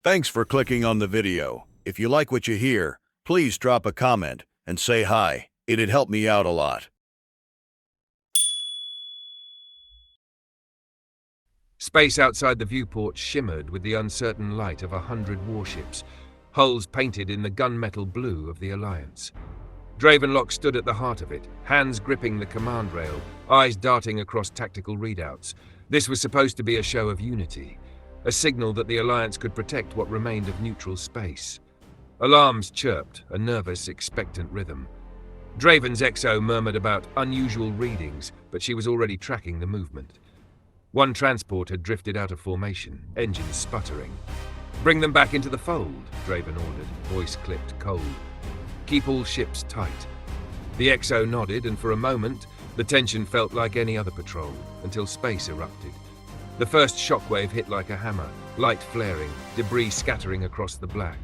Thanks for clicking on the video. If you like what you hear, please drop a comment and say hi. It'd help me out a lot. Space outside the viewport shimmered with the uncertain light of 100 warships, hulls painted in the gunmetal blue of the Alliance. Dravenlock stood at the heart of it, hands gripping the command rail, eyes darting across tactical readouts. This was supposed to be a show of unity, a signal that the Alliance could protect what remained of neutral space. Alarms chirped, a nervous, expectant rhythm. Draven's XO murmured about unusual readings, but she was already tracking the movement. One transport had drifted out of formation, engines sputtering. "Bring them back into the fold," Draven ordered, voice clipped cold. "Keep all ships tight." The XO nodded, and for a moment, the tension felt like any other patrol, until space erupted. The first shockwave hit like a hammer, light flaring, debris scattering across the black.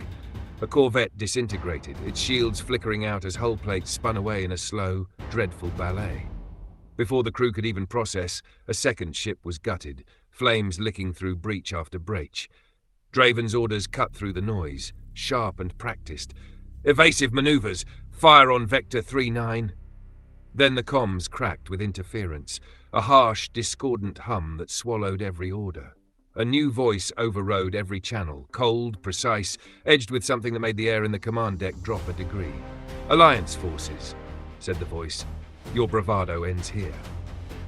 A corvette disintegrated, its shields flickering out as hull plates spun away in a slow, dreadful ballet. Before the crew could even process, a second ship was gutted, flames licking through breach after breach. Draven's orders cut through the noise, sharp and practiced. "Evasive maneuvers! Fire on Vector 3-9. Then the comms cracked with interference, a harsh, discordant hum that swallowed every order. A new voice overrode every channel, cold, precise, edged with something that made the air in the command deck drop a degree. "Alliance forces," said the voice. "Your bravado ends here."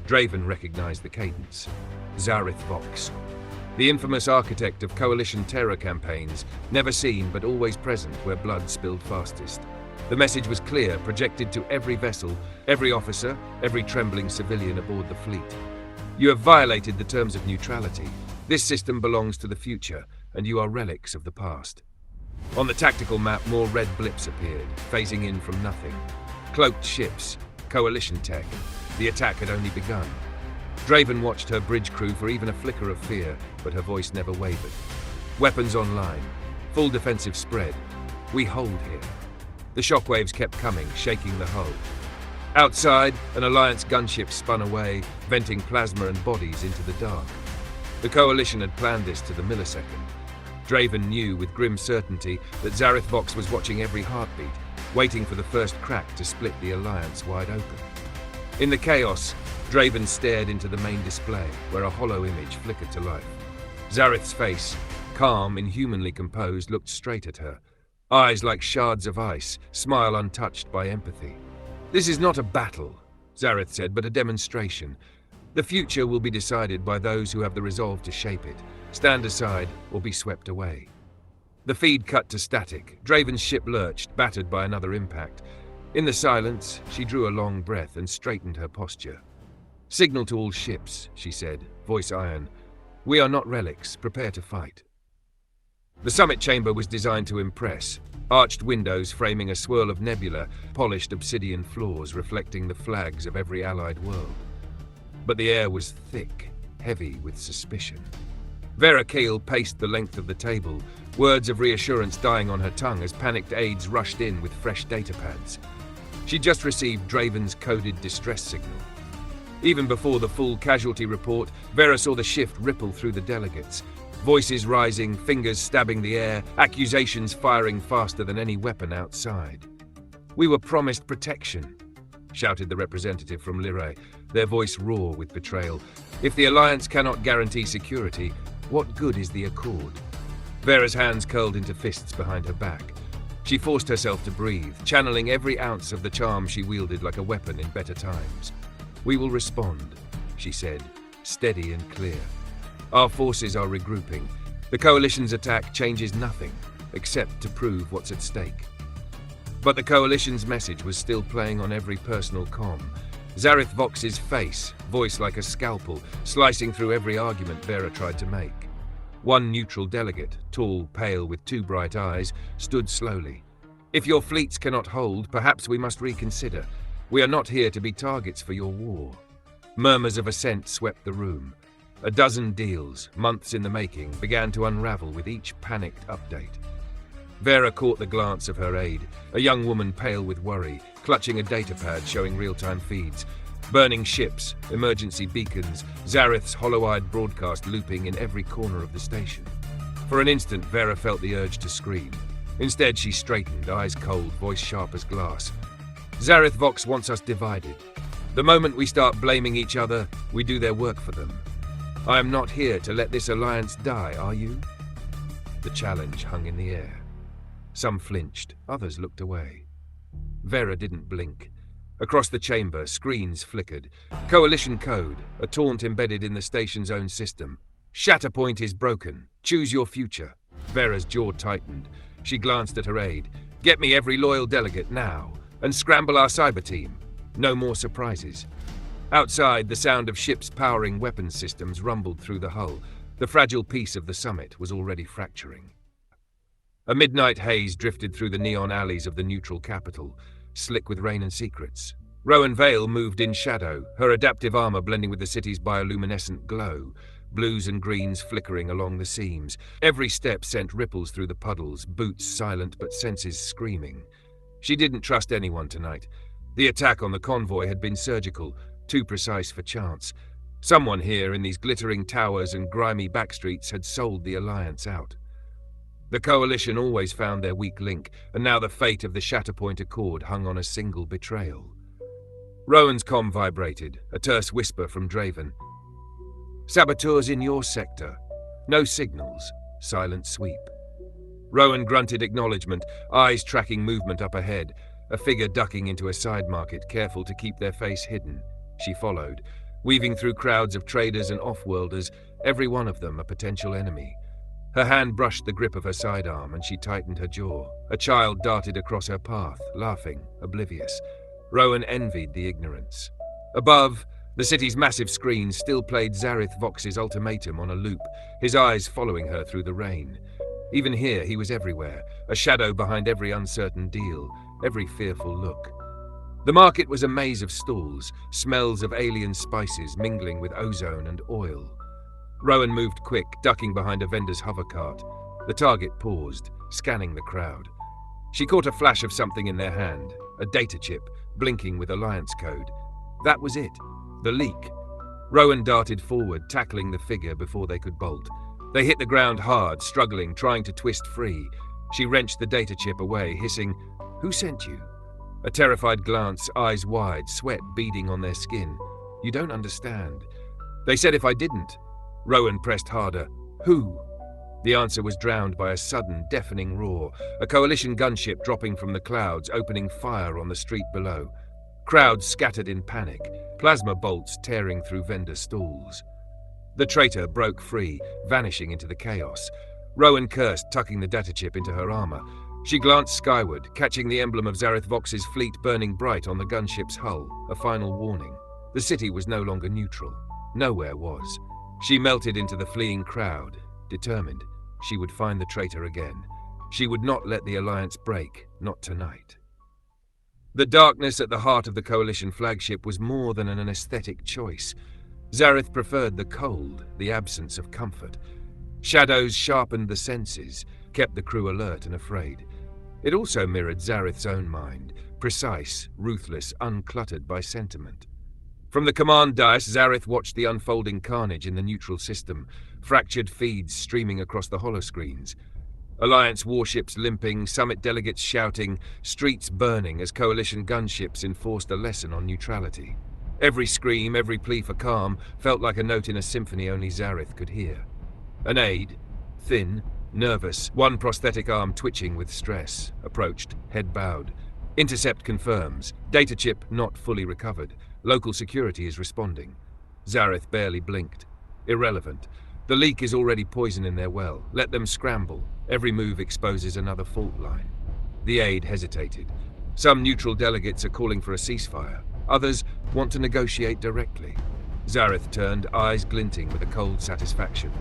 Draven recognized the cadence. Zareth Vox, the infamous architect of coalition terror campaigns, never seen but always present where blood spilled fastest. The message was clear, projected to every vessel, every officer, every trembling civilian aboard the fleet. "You have violated the terms of neutrality. This system belongs to the future, and you are relics of the past." On the tactical map, more red blips appeared, phasing in from nothing. Cloaked ships, coalition tech. The attack had only begun. Draven watched her bridge crew for even a flicker of fear, but her voice never wavered. "Weapons online. Full defensive spread. We hold here." The shockwaves kept coming, shaking the hull. Outside, an Alliance gunship spun away, venting plasma and bodies into the dark. The Coalition had planned this to the millisecond. Draven knew with grim certainty that Zareth Vox was watching every heartbeat, waiting for the first crack to split the Alliance wide open. In the chaos, Draven stared into the main display, where a hollow image flickered to life. Zareth's face, calm, inhumanly composed, looked straight at her. Eyes like shards of ice, smile untouched by empathy. "This is not a battle," Zareth said, "but a demonstration. The future will be decided by those who have the resolve to shape it, stand aside, or be swept away." The feed cut to static. Draven's ship lurched, battered by another impact. In the silence, she drew a long breath and straightened her posture. "Signal to all ships," she said, voice iron. "We are not relics. Prepare to fight." The summit chamber was designed to impress. Arched windows framing a swirl of nebula, polished obsidian floors reflecting the flags of every allied world. But the air was thick, heavy with suspicion. Vera Keel paced the length of the table, words of reassurance dying on her tongue as panicked aides rushed in with fresh datapads. She'd just received Draven's coded distress signal. Even before the full casualty report, Vera saw the shift ripple through the delegates. Voices rising, fingers stabbing the air, accusations firing faster than any weapon outside. "We were promised protection," shouted the representative from Lyrae, their voice raw with betrayal. "If the Alliance cannot guarantee security, what good is the accord?" Vera's hands curled into fists behind her back. She forced herself to breathe, channeling every ounce of the charm she wielded like a weapon in better times. "We will respond," she said, steady and clear. "Our forces are regrouping. The Coalition's attack changes nothing, except to prove what's at stake." But the Coalition's message was still playing on every personal comm. Zareth Vox's face, voice like a scalpel, slicing through every argument Vera tried to make. One neutral delegate, tall, pale, with two bright eyes, stood slowly. "If your fleets cannot hold, perhaps we must reconsider. We are not here to be targets for your war." Murmurs of assent swept the room. A dozen deals, months in the making, began to unravel with each panicked update. Vera caught the glance of her aide, a young woman pale with worry, clutching a datapad showing real-time feeds. Burning ships, emergency beacons, Zareth's hollow-eyed broadcast looping in every corner of the station. For an instant, Vera felt the urge to scream. Instead, she straightened, eyes cold, voice sharp as glass. Zareth Vox wants us divided. The moment we start blaming each other, we do their work for them. I am not here to let this alliance die, are you? The challenge hung in the air. Some flinched, others looked away. Vera didn't blink. Across the chamber, screens flickered. Coalition code, a taunt embedded in the station's own system. Shatterpoint is broken. Choose your future. Vera's jaw tightened. She glanced at her aide. Get me every loyal delegate now, and scramble our cyber team. No more surprises. Outside, the sound of ships powering weapons systems rumbled through the hull. The fragile peace of the summit was already fracturing. A midnight haze drifted through the neon alleys of the neutral capital, slick with rain and secrets. Rowan Vale moved in shadow, her adaptive armor blending with the city's bioluminescent glow, blues and greens flickering along the seams. Every step sent ripples through the puddles, boots silent but senses screaming. She didn't trust anyone tonight. The attack on the convoy had been surgical, too precise for chance. Someone here in these glittering towers and grimy backstreets had sold the Alliance out. The Coalition always found their weak link, and now the fate of the Shatterpoint Accord hung on a single betrayal. Rowan's comm vibrated, a terse whisper from Draven. Saboteurs in your sector. No signals. Silent sweep. Rowan grunted acknowledgement, eyes tracking movement up ahead, a figure ducking into a side market, careful to keep their face hidden. She followed, weaving through crowds of traders and off-worlders, every one of them a potential enemy. Her hand brushed the grip of her sidearm, and she tightened her jaw. A child darted across her path, laughing, oblivious. Rowan envied the ignorance. Above, the city's massive screen still played Zareth Vox's ultimatum on a loop, his eyes following her through the rain. Even here, he was everywhere, a shadow behind every uncertain deal, every fearful look. The market was a maze of stalls, smells of alien spices mingling with ozone and oil. Rowan moved quick, ducking behind a vendor's hovercart. The target paused, scanning the crowd. She caught a flash of something in their hand, a data chip, blinking with Alliance code. That was it, the leak. Rowan darted forward, tackling the figure before they could bolt. They hit the ground hard, struggling, trying to twist free. She wrenched the data chip away, hissing, "Who sent you?" A terrified glance, eyes wide, sweat beading on their skin. "You don't understand. They said if I didn't." Rowan pressed harder. "Who?" The answer was drowned by a sudden, deafening roar, a Coalition gunship dropping from the clouds, opening fire on the street below. Crowds scattered in panic, plasma bolts tearing through vendor stalls. The traitor broke free, vanishing into the chaos. Rowan cursed, tucking the data chip into her armor. She glanced skyward, catching the emblem of Zareth Vox's fleet burning bright on the gunship's hull, a final warning. The city was no longer neutral. Nowhere was. She melted into the fleeing crowd, determined she would find the traitor again. She would not let the Alliance break, not tonight. The darkness at the heart of the Coalition flagship was more than an aesthetic choice. Zareth preferred the cold, the absence of comfort. Shadows sharpened the senses, kept the crew alert and afraid. It also mirrored Zareth's own mind, precise, ruthless, uncluttered by sentiment. From the command dais, Zareth watched the unfolding carnage in the neutral system, fractured feeds streaming across the holoscreens. Alliance warships limping, summit delegates shouting, streets burning as Coalition gunships enforced a lesson on neutrality. Every scream, every plea for calm, felt like a note in a symphony only Zareth could hear. An aide, thin, nervous, one prosthetic arm twitching with stress, approached, head bowed. Intercept confirms. Data chip not fully recovered. Local security is responding. Zareth barely blinked. Irrelevant. The leak is already poison in their well. Let them scramble. Every move exposes another fault line. The aide hesitated. Some neutral delegates are calling for a ceasefire. Others want to negotiate directly. Zareth turned, eyes glinting with a cold satisfaction.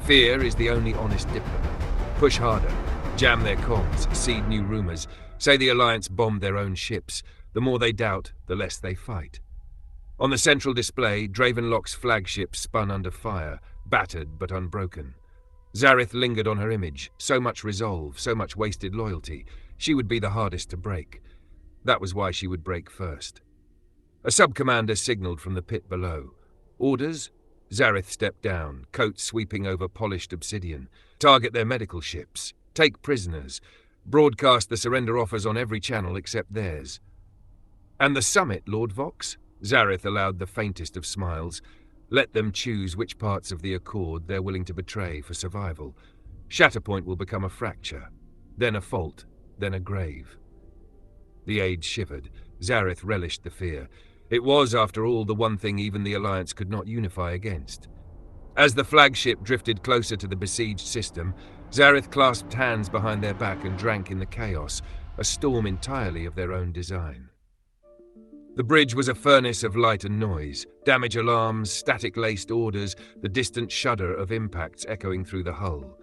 Fear is the only honest diplomat. Push harder. Jam their comms. Seed new rumors. Say the Alliance bombed their own ships. The more they doubt, the less they fight. On the central display, Dravenlock's flagship spun under fire, battered but unbroken. Zareth lingered on her image. So much resolve, so much wasted loyalty. She would be the hardest to break. That was why she would break first. A sub-commander signaled from the pit below. Orders? Zareth stepped down, coat sweeping over polished obsidian. Target their medical ships. Take prisoners. Broadcast the surrender offers on every channel except theirs. And the summit, Lord Vox? Zareth allowed the faintest of smiles. Let them choose which parts of the accord they're willing to betray for survival. Shatterpoint will become a fracture, then a fault, then a grave. The aide shivered. Zareth relished the fear. It was, after all, the one thing even the Alliance could not unify against. As the flagship drifted closer to the besieged system, Zareth clasped hands behind their back and drank in the chaos, a storm entirely of their own design. The bridge was a furnace of light and noise, damage alarms, static-laced orders, the distant shudder of impacts echoing through the hull.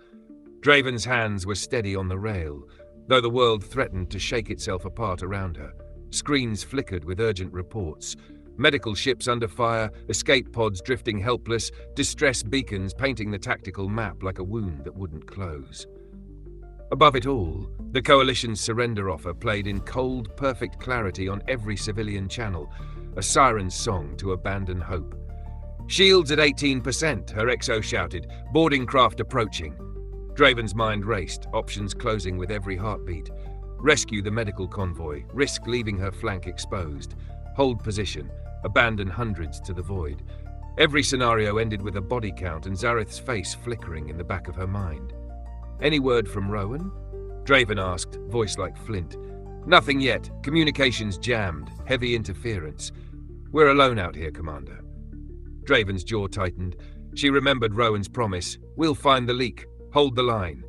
Draven's hands were steady on the rail, though the world threatened to shake itself apart around her. Screens flickered with urgent reports. Medical ships under fire, escape pods drifting helpless, distress beacons painting the tactical map like a wound that wouldn't close. Above it all, the Coalition's surrender offer played in cold, perfect clarity on every civilian channel, a siren's song to abandon hope. "Shields at 18%, her XO shouted, boarding craft approaching. Draven's mind raced, options closing with every heartbeat. Rescue the medical convoy, risk leaving her flank exposed. Hold position, abandon hundreds to the void. Every scenario ended with a body count and Zareth's face flickering in the back of her mind. "Any word from Rowan?" Draven asked, voice like flint. "Nothing yet. Communications jammed. Heavy interference. We're alone out here, Commander." Draven's jaw tightened. She remembered Rowan's promise. "We'll find the leak. Hold the line."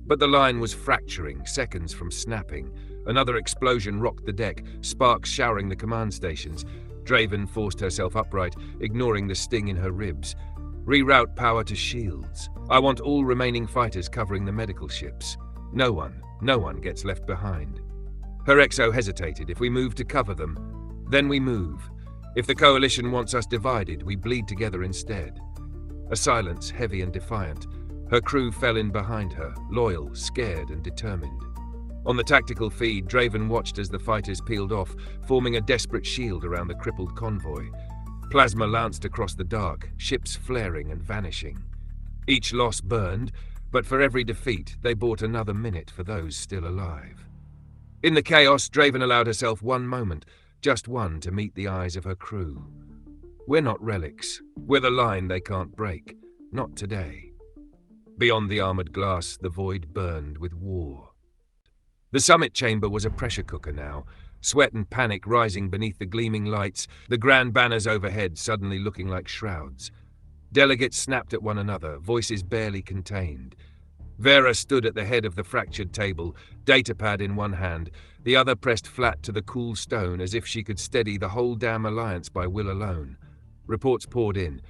But the line was fracturing, seconds from snapping. Another explosion rocked the deck, sparks showering the command stations. Draven forced herself upright, ignoring the sting in her ribs. "Reroute power to shields. I want all remaining fighters covering the medical ships. No one gets left behind." Her XO hesitated. "If we move to cover them, then we move. If the Coalition wants us divided, we bleed together instead." A silence, heavy and defiant. Her crew fell in behind her, loyal, scared and determined. On the tactical feed, Draven watched as the fighters peeled off, forming a desperate shield around the crippled convoy. Plasma lanced across the dark, ships flaring and vanishing. Each loss burned, but for every defeat, they bought another minute for those still alive. In the chaos, Draven allowed herself one moment, just one, to meet the eyes of her crew. "We're not relics. We're the line they can't break. Not today." Beyond the armored glass, the void burned with war. The summit chamber was a pressure cooker now, sweat and panic rising beneath the gleaming lights, the grand banners overhead suddenly looking like shrouds. Delegates snapped at one another, voices barely contained. Vera stood at the head of the fractured table, datapad in one hand, the other pressed flat to the cool stone as if she could steady the whole damn Alliance by will alone. Reports poured in.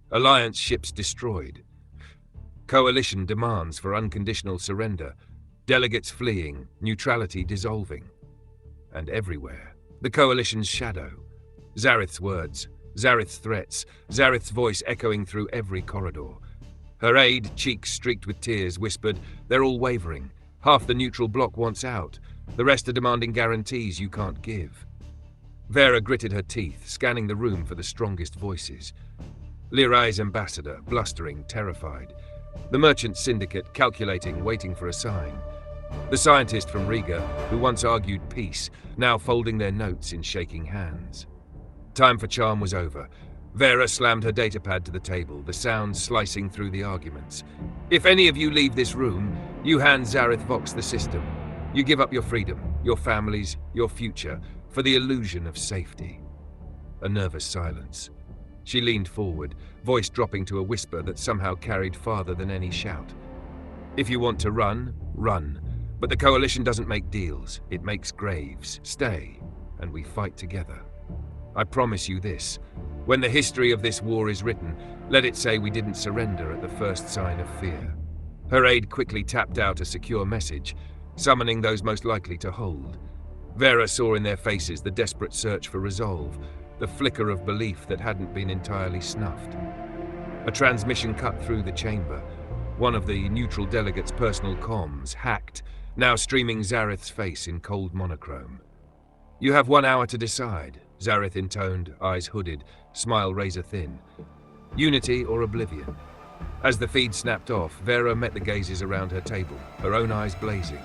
Alliance ships destroyed. Coalition demands for unconditional surrender. Delegates fleeing, neutrality dissolving. And everywhere, the Coalition's shadow. Zareth's words, Zareth's threats, Zareth's voice echoing through every corridor. Her aide, cheeks streaked with tears, whispered, "They're all wavering. Half the neutral bloc wants out. The rest are demanding guarantees you can't give." Vera gritted her teeth, scanning the room for the strongest voices. Lirai's ambassador, blustering, terrified. The merchant syndicate, calculating, waiting for a sign. The scientist from Riga, who once argued peace, now folding their notes in shaking hands. Time for charm was over. Vera slammed her datapad to the table, the sound slicing through the arguments. "If any of you leave this room, you hand Zareth Vox the system. You give up your freedom, your families, your future, for the illusion of safety." A nervous silence. She leaned forward, voice dropping to a whisper that somehow carried farther than any shout. "If you want to run, run. But the Coalition doesn't make deals, it makes graves. Stay, and we fight together. I promise you this. When the history of this war is written, let it say we didn't surrender at the first sign of fear." Her aide quickly tapped out a secure message, summoning those most likely to hold. Vera saw in their faces the desperate search for resolve, the flicker of belief that hadn't been entirely snuffed. A transmission cut through the chamber. One of the neutral delegates' personal comms, hacked, now streaming Zareth's face in cold monochrome. "You have 1 hour to decide," Zareth intoned, eyes hooded, smile razor-thin. "Unity or oblivion. As the feed snapped off, Vera met the gazes around her table, her own eyes blazing.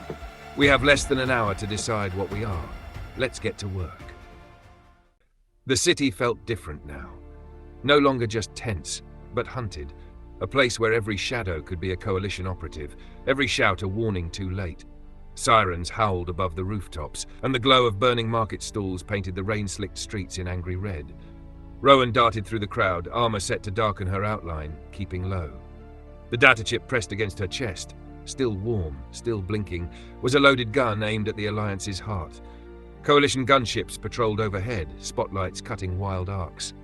We have less than an hour to decide what we are. Let's get to work. The city felt different now. No longer just tense, but hunted. A place where every shadow could be a coalition operative, every shout a warning too late. Sirens howled above the rooftops, and the glow of burning market stalls painted the rain-slicked streets in angry red. Rowan darted through the crowd, armor set to darken her outline, keeping low. The data chip pressed against her chest, still warm, still blinking, was a loaded gun aimed at the Alliance's heart. Coalition gunships patrolled overhead, spotlights cutting wild arcs.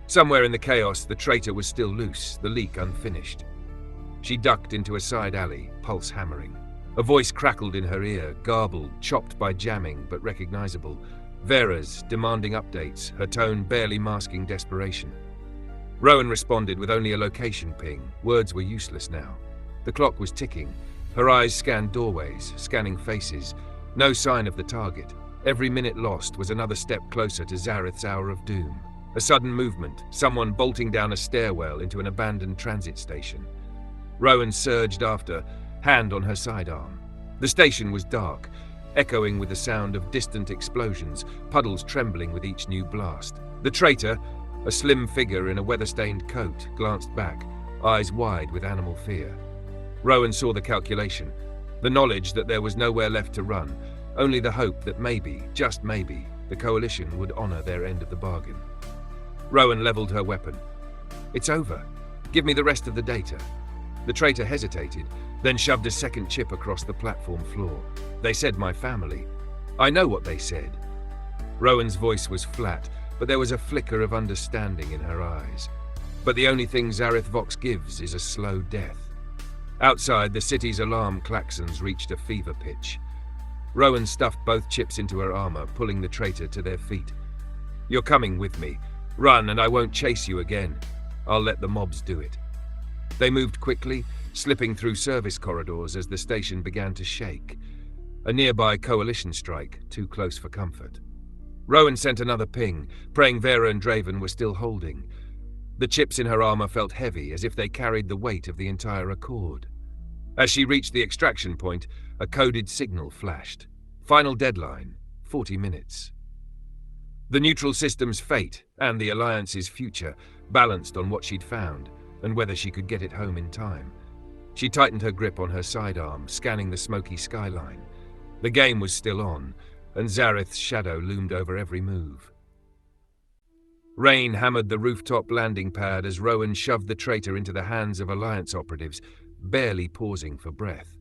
Somewhere in the chaos, the traitor was still loose, the leak unfinished. She ducked into a side alley, pulse hammering. A voice crackled in her ear, garbled, chopped by jamming, but recognizable. Vera's, demanding updates, her tone barely masking desperation. Rowan responded with only a location ping. Words were useless now. The clock was ticking. Her eyes scanned doorways, scanning faces. No sign of the target. Every minute lost was another step closer to Zareth's hour of doom. A sudden movement, someone bolting down a stairwell into an abandoned transit station. Rowan surged after, hand on her sidearm. The station was dark, echoing with the sound of distant explosions, puddles trembling with each new blast. The traitor, a slim figure in a weather-stained coat, glanced back, eyes wide with animal fear. Rowan saw the calculation, the knowledge that there was nowhere left to run, only the hope that maybe, just maybe, the Coalition would honor their end of the bargain. Rowan leveled her weapon. "It's over. Give me the rest of the data." The traitor hesitated, then shoved a second chip across the platform floor. "They said my family. I know what they said." Rowan's voice was flat, but there was a flicker of understanding in her eyes. "But the only thing Zareth Vox gives is a slow death." Outside, the city's alarm klaxons reached a fever pitch. Rowan stuffed both chips into her armor, pulling the traitor to their feet. "You're coming with me. Run, and I won't chase you again. I'll let the mobs do it." They moved quickly, slipping through service corridors as the station began to shake. A nearby coalition strike, too close for comfort. Rowan sent another ping, praying Vera and Draven were still holding. The chips in her armor felt heavy, as if they carried the weight of the entire Accord. As she reached the extraction point, a coded signal flashed. Final deadline, 40 minutes. The neutral system's fate, and the Alliance's future, balanced on what she'd found, and whether she could get it home in time. She tightened her grip on her sidearm, scanning the smoky skyline. The game was still on, and Zareth's shadow loomed over every move. Rain hammered the rooftop landing pad as Rowan shoved the traitor into the hands of Alliance operatives, barely pausing for breath.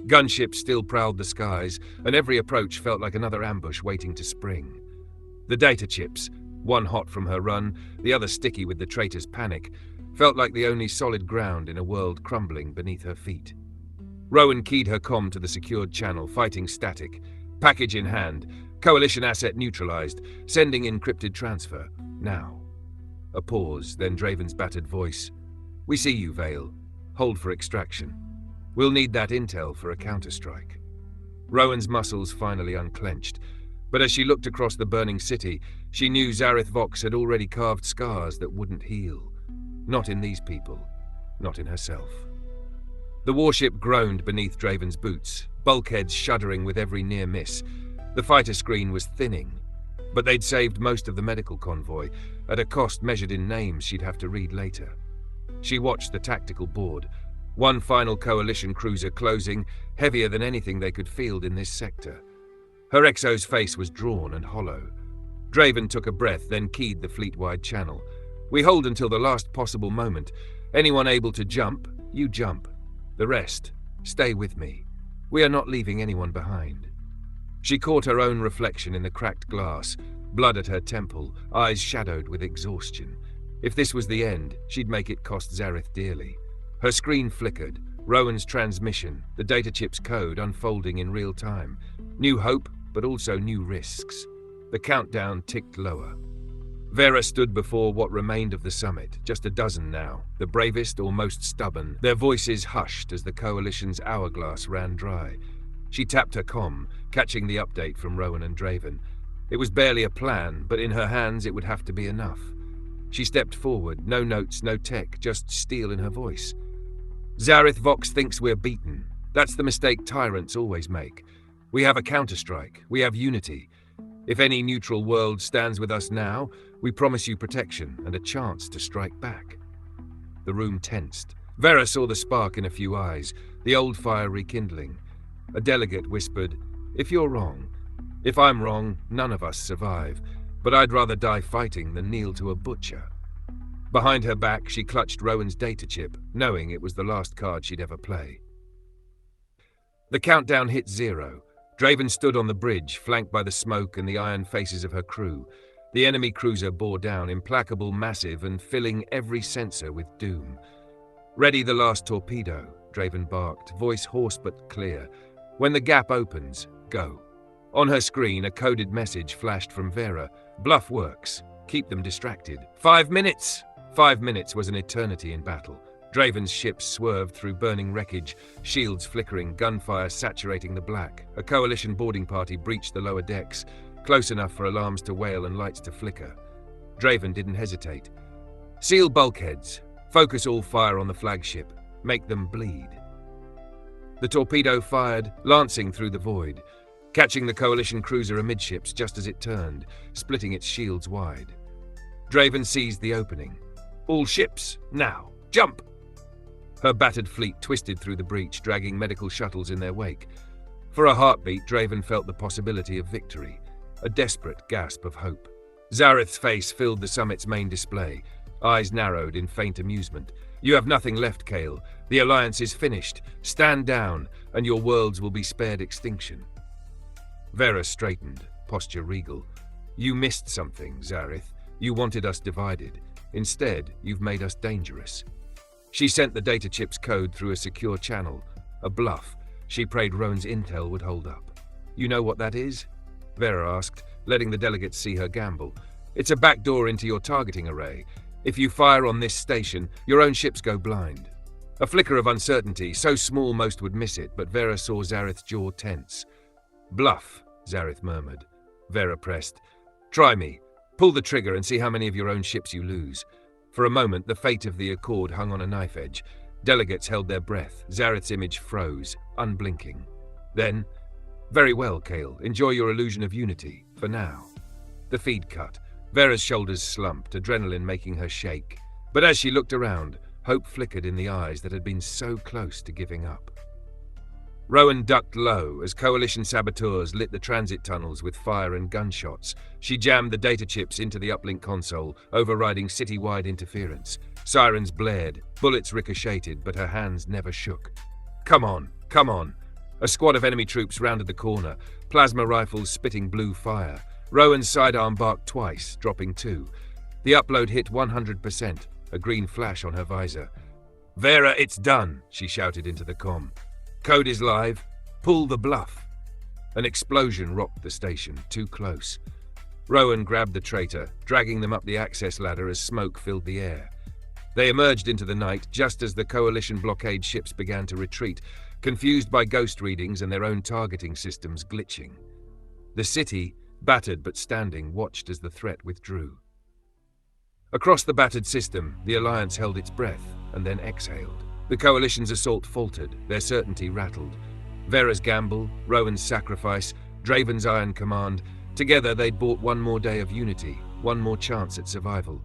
Gunships still prowled the skies, and every approach felt like another ambush waiting to spring. The data chips, one hot from her run, the other sticky with the traitor's panic, felt like the only solid ground in a world crumbling beneath her feet. Rowan keyed her comm to the secured channel, fighting static. Package in hand, coalition asset neutralized, sending encrypted transfer. Now. A pause, then Draven's battered voice. "We see you, Vale. Hold for extraction. We'll need that intel for a counterstrike." Rowan's muscles finally unclenched, but as she looked across the burning city, she knew Zareth Vox had already carved scars that wouldn't heal. Not in these people, not in herself. The warship groaned beneath Draven's boots, bulkheads shuddering with every near miss. The fighter screen was thinning, but they'd saved most of the medical convoy, at a cost measured in names she'd have to read later. She watched the tactical board, one final coalition cruiser closing, heavier than anything they could field in this sector. Her Exo's face was drawn and hollow. Draven took a breath, then keyed the fleet-wide channel. "We hold until the last possible moment. Anyone able to jump, you jump. The rest, stay with me. We are not leaving anyone behind." She caught her own reflection in the cracked glass, blood at her temple, eyes shadowed with exhaustion. If this was the end, she'd make it cost Zareth dearly. Her screen flickered, Rowan's transmission, the data chip's code unfolding in real time. New hope, but also new risks. The countdown ticked lower. Vera stood before what remained of the summit, just a dozen now, the bravest or most stubborn, their voices hushed as the Coalition's hourglass ran dry. She tapped her comm, catching the update from Rowan and Draven. It was barely a plan, but in her hands it would have to be enough. She stepped forward, no notes, no tech, just steel in her voice. Zareth Vox thinks we're beaten. That's the mistake tyrants always make. We have a counterstrike. We have unity. If any neutral world stands with us now, we promise you protection and a chance to strike back. The room tensed. Vera saw the spark in a few eyes, the old fire rekindling. A delegate whispered, "If you're wrong. If I'm wrong, none of us survive. But I'd rather die fighting than kneel to a butcher." Behind her back, she clutched Rowan's data chip, knowing it was the last card she'd ever play. The countdown hit 0. Draven stood on the bridge, flanked by the smoke and the iron faces of her crew. The enemy cruiser bore down, implacable, massive, and filling every sensor with doom. "Ready the last torpedo," Draven barked, voice hoarse but clear. "When the gap opens, go." On her screen, a coded message flashed from Vera. "Bluff works. Keep them distracted. 5 minutes!" 5 minutes was an eternity in battle. Draven's ships swerved through burning wreckage, shields flickering, gunfire saturating the black. A coalition boarding party breached the lower decks, close enough for alarms to wail and lights to flicker. Draven didn't hesitate. "Seal bulkheads. Focus all fire on the flagship. Make them bleed." The torpedo fired, lancing through the void, catching the coalition cruiser amidships just as it turned, splitting its shields wide. Draven seized the opening. "All ships, now, jump!" Her battered fleet twisted through the breach, dragging medical shuttles in their wake. For a heartbeat, Draven felt the possibility of victory, a desperate gasp of hope. Zareth's face filled the summit's main display, eyes narrowed in faint amusement. "You have nothing left, Kale. The Alliance is finished. Stand down, and your worlds will be spared extinction." Vera straightened, posture regal. "You missed something, Zareth. You wanted us divided. Instead, you've made us dangerous." She sent the data chip's code through a secure channel, a bluff. She prayed Rowan's intel would hold up. "You know what that is?" Vera asked, letting the delegates see her gamble. "It's a backdoor into your targeting array. If you fire on this station, your own ships go blind." A flicker of uncertainty, so small most would miss it, but Vera saw Zareth's jaw tense. "Bluff," Zareth murmured. Vera pressed. "Try me. Pull the trigger and see how many of your own ships you lose." For a moment, the fate of the Accord hung on a knife edge. Delegates held their breath. Zareth's image froze, unblinking. Then, "Very well, Kale. Enjoy your illusion of unity, for now." The feed cut. Vera's shoulders slumped, adrenaline making her shake. But as she looked around, hope flickered in the eyes that had been so close to giving up. Rowan ducked low as coalition saboteurs lit the transit tunnels with fire and gunshots. She jammed the data chips into the uplink console, overriding city-wide interference. Sirens blared, bullets ricocheted, but her hands never shook. Come on, come on." A squad of enemy troops rounded the corner, plasma rifles spitting blue fire. Rowan's sidearm barked twice, dropping 2. The upload hit 100%, a green flash on her visor. "Vera, it's done," she shouted into the comm. "Code is live. Pull the bluff." An explosion rocked the station, too close. Rowan grabbed the traitor, dragging them up the access ladder as smoke filled the air. They emerged into the night just as the coalition blockade ships began to retreat, confused by ghost readings and their own targeting systems glitching. The city, battered but standing, watched as the threat withdrew. Across the battered system, the Alliance held its breath and then exhaled. The coalition's assault faltered, their certainty rattled. Vera's gamble, Rowan's sacrifice, Draven's iron command, together they'd bought one more day of unity, one more chance at survival.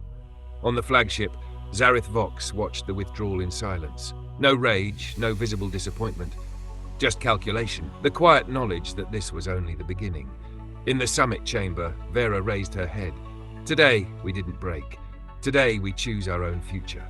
On the flagship, Zareth Vox watched the withdrawal in silence. No rage, no visible disappointment. Just calculation, the quiet knowledge that this was only the beginning. In the summit chamber, Vera raised her head. "Today, we didn't break. Today, we choose our own future."